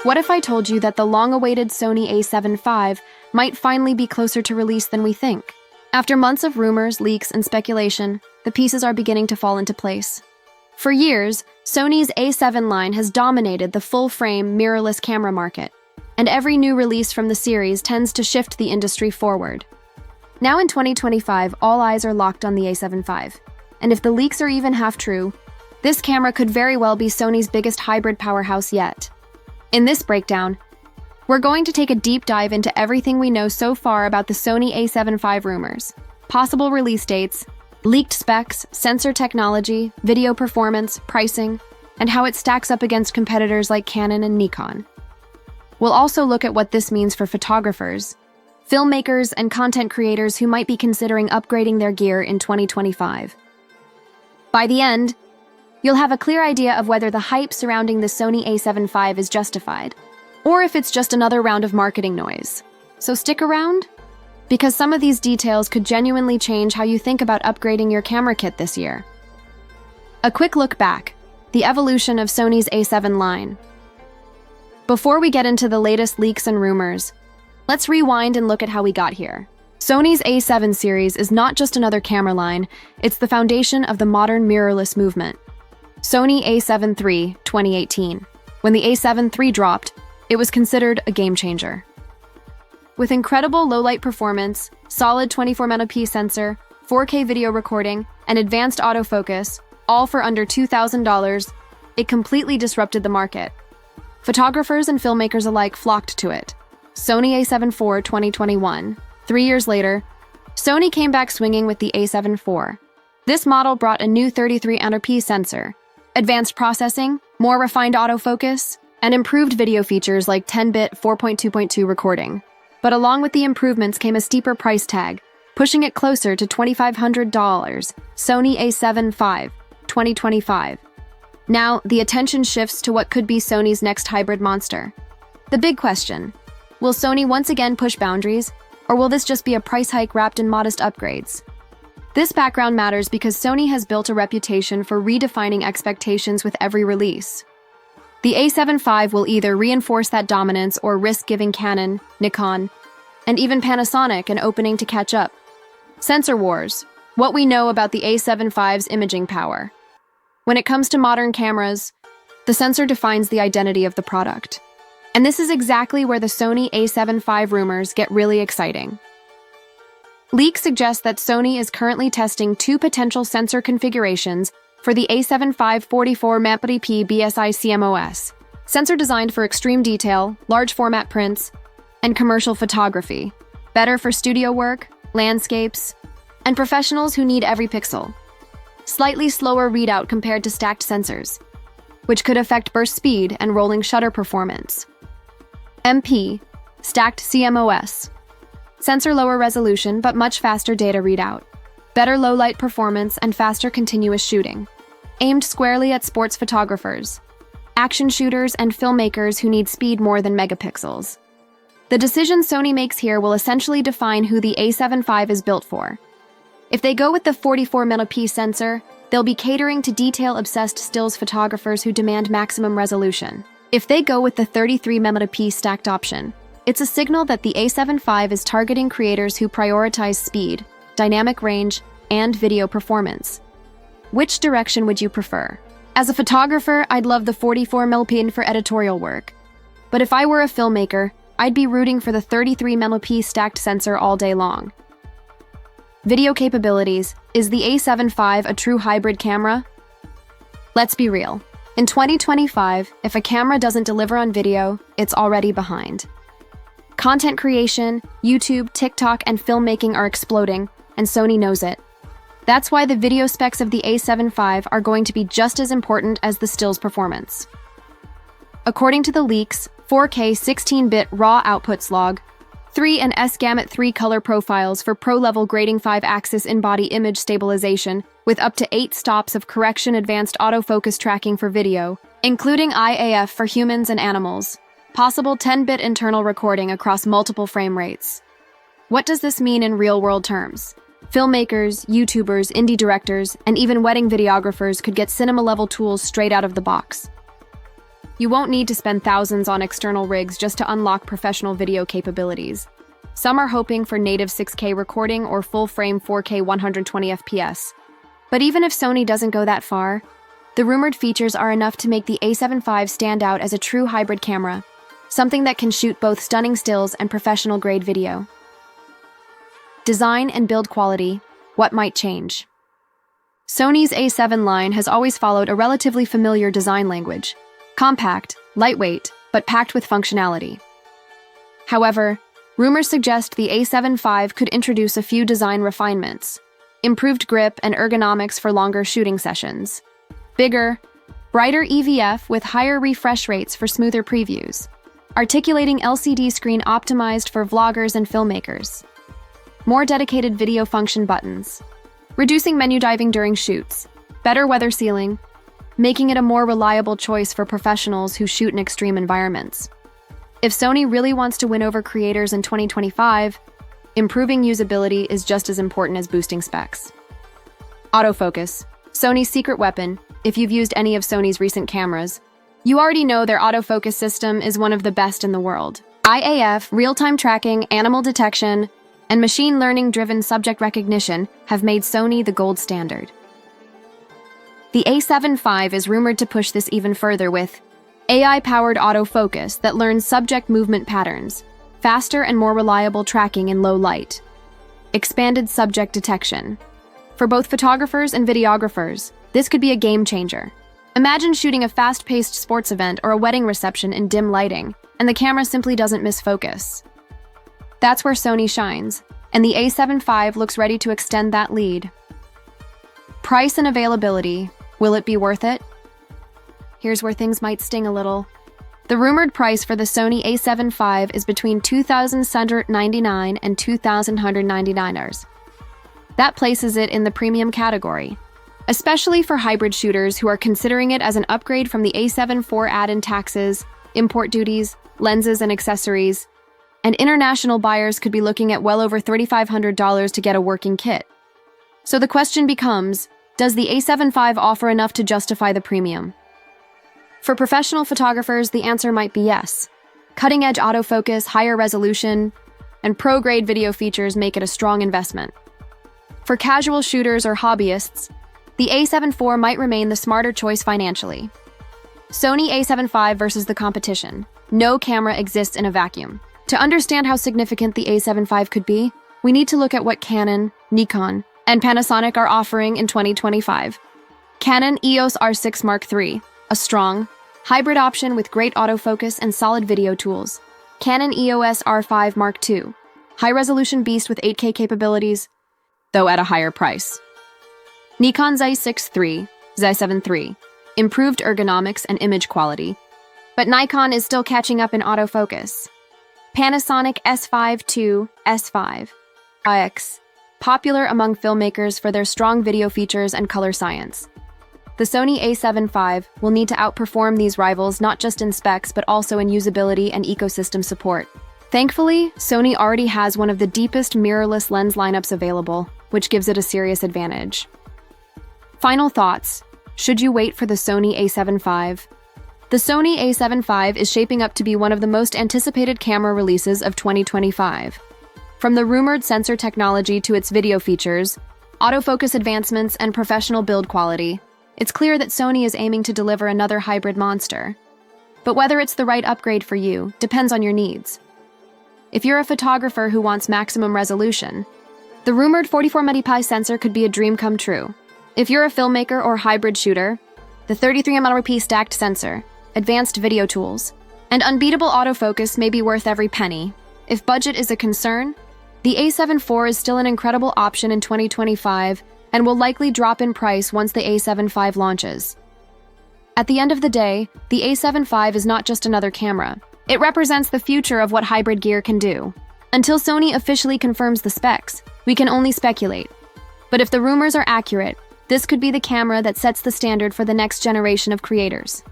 What if I told you that the long-awaited Sony A7V might finally be closer to release than we think? After months of rumors, leaks, and speculation, the pieces are beginning to fall into place. For years, Sony's A7 line has dominated the full-frame, mirrorless camera market, and every new release from the series tends to shift the industry forward. Now in 2025, all eyes are locked on the A7V, and if the leaks are even half true, this camera could very well be Sony's biggest hybrid powerhouse yet. In this breakdown, we're going to take a deep dive into everything we know so far about the Sony A7V rumors, possible release dates, leaked specs, sensor technology, video performance, pricing, and how it stacks up against competitors like Canon and Nikon. We'll also look at what this means for photographers, filmmakers, and content creators who might be considering upgrading their gear in 2025. By the end, you'll have a clear idea of whether the hype surrounding the Sony A7V is justified, or if it's just another round of marketing noise. So stick around, because some of these details could genuinely change how you think about upgrading your camera kit this year. A quick look back, the evolution of Sony's A7 line. Before we get into the latest leaks and rumors, let's rewind and look at how we got here. Sony's A7 series is not just another camera line, it's the foundation of the modern mirrorless movement. Sony A7 III 2018. When the A7 III dropped, it was considered a game changer. With incredible low-light performance, solid 24-megapixel sensor, 4K video recording, and advanced autofocus, all for under $2,000, it completely disrupted the market. Photographers and filmmakers alike flocked to it. Sony A7 IV 2021. 3 years later, Sony came back swinging with the A7 IV. This model brought a new 33-megapixel sensor, advanced processing, more refined autofocus, and improved video features like 10-bit 4.2.2 recording. But along with the improvements came a steeper price tag, pushing it closer to $2,500. Sony A7 V 2025. Now, the attention shifts to what could be Sony's next hybrid monster. The big question: will Sony once again push boundaries, or will this just be a price hike wrapped in modest upgrades? This background matters because Sony has built a reputation for redefining expectations with every release. The A7 V will either reinforce that dominance or risk giving Canon, Nikon, and even Panasonic an opening to catch up. Sensor wars: what we know about the A7 V's imaging power. When it comes to modern cameras, the sensor defines the identity of the product. And this is exactly where the Sony A7 V rumors get really exciting. Leaks suggest that Sony is currently testing two potential sensor configurations for the A7 V 44-megapixel BSI CMOS, sensor designed for extreme detail, large format prints, and commercial photography, better for studio work, landscapes, and professionals who need every pixel. Slightly slower readout compared to stacked sensors, which could affect burst speed and rolling shutter performance. MP, stacked CMOS. Sensor lower resolution but much faster data readout. Better low-light performance and faster continuous shooting. Aimed squarely at sports photographers, action shooters, and filmmakers who need speed more than megapixels. The decision Sony makes here will essentially define who the A7 V is built for. If they go with the 44-megapixel sensor, they'll be catering to detail-obsessed stills photographers who demand maximum resolution. If they go with the 33-megapixel stacked option, it's a signal that the A7 V is targeting creators who prioritize speed, dynamic range, and video performance. Which direction would you prefer? As a photographer, I'd love the 44mm for editorial work. But if I were a filmmaker, I'd be rooting for the 33mm stacked sensor all day long. Video capabilities: is the A7 V a true hybrid camera? Let's be real. In 2025, if a camera doesn't deliver on video, it's already behind. Content creation, YouTube, TikTok, and filmmaking are exploding, and Sony knows it. That's why the video specs of the A7 V are going to be just as important as the stills performance. According to the leaks, 4K 16-bit RAW outputs log, 3 and S-gamut 3 color profiles for pro-level grading 5-axis in-body image stabilization with up to 8 stops of correction, advanced autofocus tracking for video, including IAF for humans and animals, possible 10-bit internal recording across multiple frame rates. What does this mean in real-world terms? Filmmakers, YouTubers, indie directors, and even wedding videographers could get cinema-level tools straight out of the box. You won't need to spend thousands on external rigs just to unlock professional video capabilities. Some are hoping for native 6K recording or full-frame 4K 120 FPS. But even if Sony doesn't go that far, the rumored features are enough to make the A7V stand out as a true hybrid camera, something that can shoot both stunning stills and professional-grade video. Design and build quality, what might change? Sony's A7 line has always followed a relatively familiar design language: compact, lightweight, but packed with functionality. However, rumors suggest the A7V could introduce a few design refinements: improved grip and ergonomics for longer shooting sessions, bigger, brighter EVF with higher refresh rates for smoother previews, articulating LCD screen optimized for vloggers and filmmakers, more dedicated video function buttons, reducing menu diving during shoots, better weather sealing, making it a more reliable choice for professionals who shoot in extreme environments. If Sony really wants to win over creators in 2025, improving usability is just as important as boosting specs. Autofocus, Sony's secret weapon. If you've used any of Sony's recent cameras, you already know their autofocus system is one of the best in the world. IAF, real-time tracking, animal detection, and machine learning-driven subject recognition have made Sony the gold standard. The A7V is rumored to push this even further with AI-powered autofocus that learns subject movement patterns, faster and more reliable tracking in low light, expanded subject detection. For both photographers and videographers, this could be a game changer. Imagine shooting a fast-paced sports event or a wedding reception in dim lighting, and the camera simply doesn't miss focus. That's where Sony shines, and the A7V looks ready to extend that lead. Price and availability, will it be worth it? Here's where things might sting a little. The rumored price for the Sony A7V is between $2,799 and $2,199. That places it in the premium category, especially for hybrid shooters who are considering it as an upgrade from the A7 IV add-in taxes, import duties, lenses and accessories, and international buyers could be looking at well over $3,500 to get a working kit. So the question becomes, does the A7V offer enough to justify the premium? For professional photographers, the answer might be yes. Cutting-edge autofocus, higher resolution, and pro-grade video features make it a strong investment. For casual shooters or hobbyists, the A7 IV might remain the smarter choice financially. Sony A7V versus the competition. No camera exists in a vacuum. To understand how significant the A7V could be, we need to look at what Canon, Nikon, and Panasonic are offering in 2025. Canon EOS R6 Mark III, a strong, hybrid option with great autofocus and solid video tools. Canon EOS R5 Mark II, high-resolution beast with 8K capabilities, though at a higher price. Nikon Z6 III, Z7 III, improved ergonomics and image quality, but Nikon is still catching up in autofocus. Panasonic S5 II, S5, IX, popular among filmmakers for their strong video features and color science. The Sony A7V will need to outperform these rivals not just in specs but also in usability and ecosystem support. Thankfully, Sony already has one of the deepest mirrorless lens lineups available, which gives it a serious advantage. Final thoughts. Should you wait for the Sony A7V? The Sony A7V is shaping up to be one of the most anticipated camera releases of 2025. From the rumored sensor technology to its video features, autofocus advancements, and professional build quality, it's clear that Sony is aiming to deliver another hybrid monster. But whether it's the right upgrade for you depends on your needs. If you're a photographer who wants maximum resolution, the rumored 44MP sensor could be a dream come true. If you're a filmmaker or hybrid shooter, the 33MP stacked sensor, advanced video tools, and unbeatable autofocus may be worth every penny. If budget is a concern, the A7 IV is still an incredible option in 2025 and will likely drop in price once the A7V launches. At the end of the day, the A7V is not just another camera. It represents the future of what hybrid gear can do. Until Sony officially confirms the specs, we can only speculate. But if the rumors are accurate, this could be the camera that sets the standard for the next generation of creators.